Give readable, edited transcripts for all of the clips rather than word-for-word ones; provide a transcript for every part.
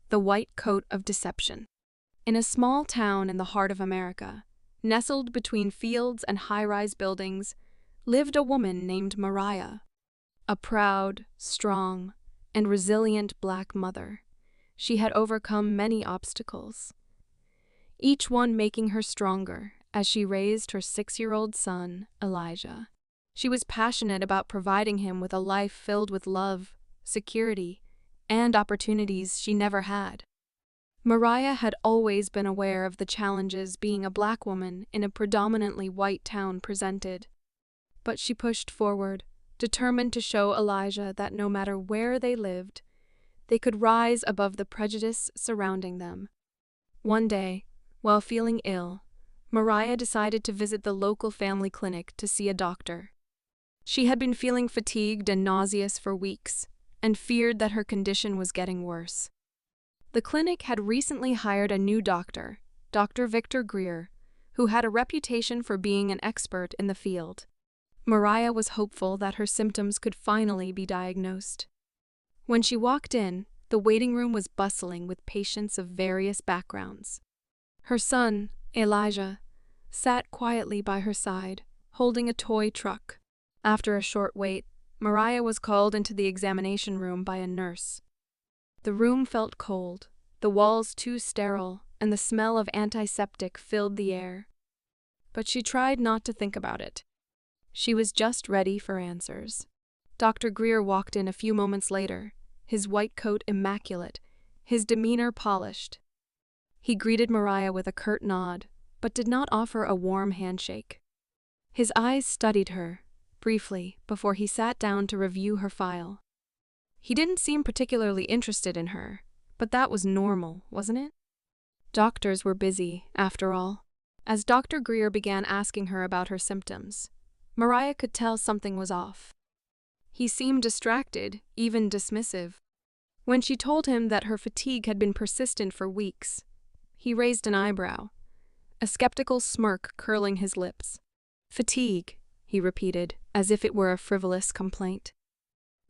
The White Coat of Deception. In a small town in the heart of America, nestled between fields and high-rise buildings, lived a woman named Mariah, a proud, strong, and resilient Black mother. She had overcome many obstacles, each one making her stronger as she raised her 6-year-old son, Elijah. She was passionate about providing him with a life filled with love, security, and opportunities she never had. Mariah had always been aware of the challenges being a Black woman in a predominantly white town presented, but she pushed forward, determined to show Elijah that no matter where they lived, they could rise above the prejudice surrounding them. One day, while feeling ill, Mariah decided to visit the local family clinic to see a doctor. She had been feeling fatigued and nauseous for weeks, and feared that her condition was getting worse. The clinic had recently hired a new doctor, Dr. Victor Greer, who had a reputation for being an expert in the field. Mariah was hopeful that her symptoms could finally be diagnosed. When she walked in, the waiting room was bustling with patients of various backgrounds. Her son, Elijah, sat quietly by her side, holding a toy truck. After a short wait, Mariah was called into the examination room by a nurse. The room felt cold, the walls too sterile, and the smell of antiseptic filled the air. But she tried not to think about it. She was just ready for answers. Dr. Greer walked in a few moments later, his white coat immaculate, his demeanor polished. He greeted Mariah with a curt nod, but did not offer a warm handshake. His eyes studied her, briefly, before he sat down to review her file. He didn't seem particularly interested in her, but that was normal, wasn't it? Doctors were busy, after all. As Dr. Greer began asking her about her symptoms, Mariah could tell something was off. He seemed distracted, even dismissive. When she told him that her fatigue had been persistent for weeks, he raised an eyebrow, a skeptical smirk curling his lips. "Fatigue," he repeated, as if it were a frivolous complaint.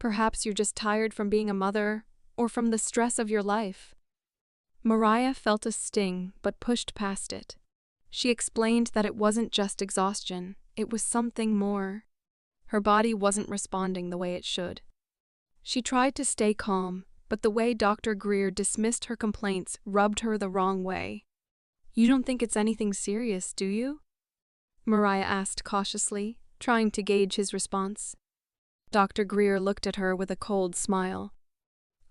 "Perhaps you're just tired from being a mother, or from the stress of your life." Mariah felt a sting, but pushed past it. She explained that it wasn't just exhaustion, it was something more. Her body wasn't responding the way it should. She tried to stay calm, but the way Dr. Greer dismissed her complaints rubbed her the wrong way. "You don't think it's anything serious, do you?" Mariah asked cautiously, trying to gauge his response. Dr. Greer looked at her with a cold smile.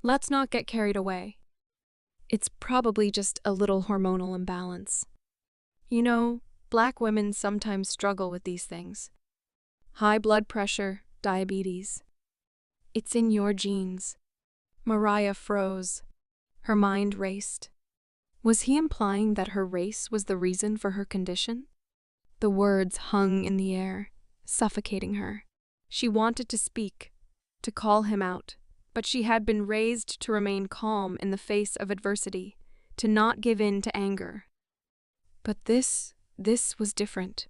"Let's not get carried away. It's probably just a little hormonal imbalance. You know, Black women sometimes struggle with these things. High blood pressure, diabetes. It's in your genes." Mariah froze. Her mind raced. Was he implying that her race was the reason for her condition? The words hung in the air, suffocating her. She wanted to speak, to call him out, but she had been raised to remain calm in the face of adversity, to not give in to anger. But this was different.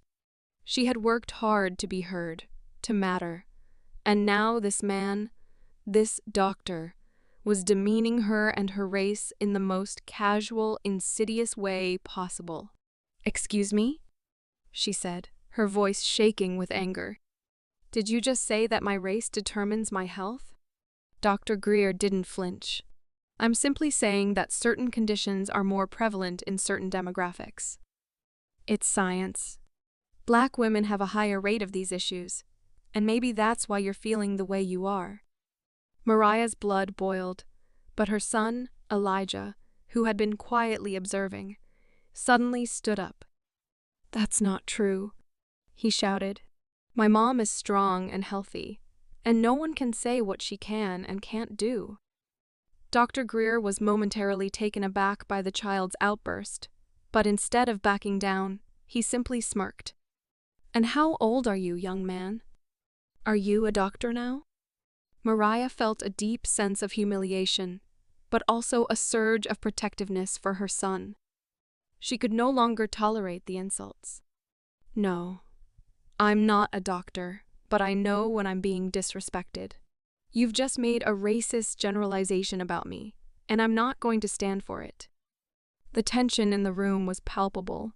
She had worked hard to be heard, to matter, and now this man, this doctor, was demeaning her and her race in the most casual, insidious way possible. "Excuse me?" she said, her voice shaking with anger. "Did you just say that my race determines my health?" Dr. Greer didn't flinch. "I'm simply saying that certain conditions are more prevalent in certain demographics. It's science. Black women have a higher rate of these issues, and maybe that's why you're feeling the way you are." Mariah's blood boiled, but her son, Elijah, who had been quietly observing, suddenly stood up. "That's not true," he shouted. "My mom is strong and healthy, and no one can say what she can and can't do." Dr. Greer was momentarily taken aback by the child's outburst, but instead of backing down, he simply smirked. "And how old are you, young man? Are you a doctor now?" Mariah felt a deep sense of humiliation, but also a surge of protectiveness for her son. She could no longer tolerate the insults. "No, I'm not a doctor, but I know when I'm being disrespected. You've just made a racist generalization about me, and I'm not going to stand for it. The tension in the room was palpable.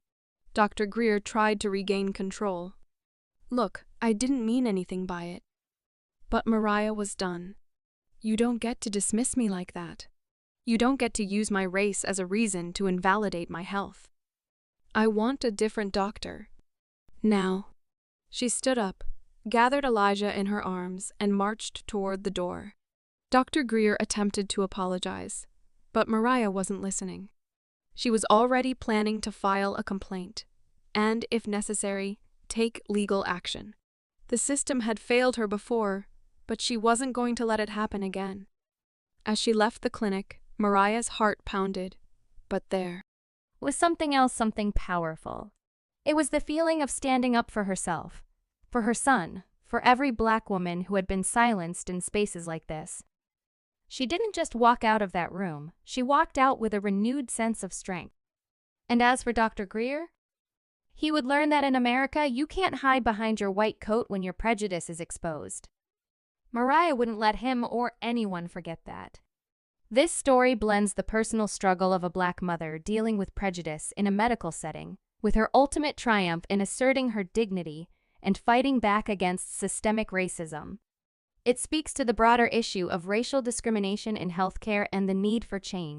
Dr. Greer tried to regain control. Look, I didn't mean anything by it. But Mariah was done. You don't get to dismiss me like that. You don't get to use my race as a reason to invalidate my health. I want a different doctor. Now. She stood up, gathered Elijah in her arms, and marched toward the door. Dr. Greer attempted to apologize, but Mariah wasn't listening. She was already planning to file a complaint, and, if necessary, take legal action. The system had failed her before, but she wasn't going to let it happen again. As she left the clinic, Mariah's heart pounded, but there was something else, something powerful. It was the feeling of standing up for herself, for her son, for every Black woman who had been silenced in spaces like this. She didn't just walk out of that room, she walked out with a renewed sense of strength. And as for Dr. Greer, he would learn that in America you can't hide behind your white coat when your prejudice is exposed. Mariah wouldn't let him or anyone forget that. This story blends the personal struggle of a Black mother dealing with prejudice in a medical setting, with her ultimate triumph in asserting her dignity and fighting back against systemic racism. It speaks to the broader issue of racial discrimination in healthcare and the need for change.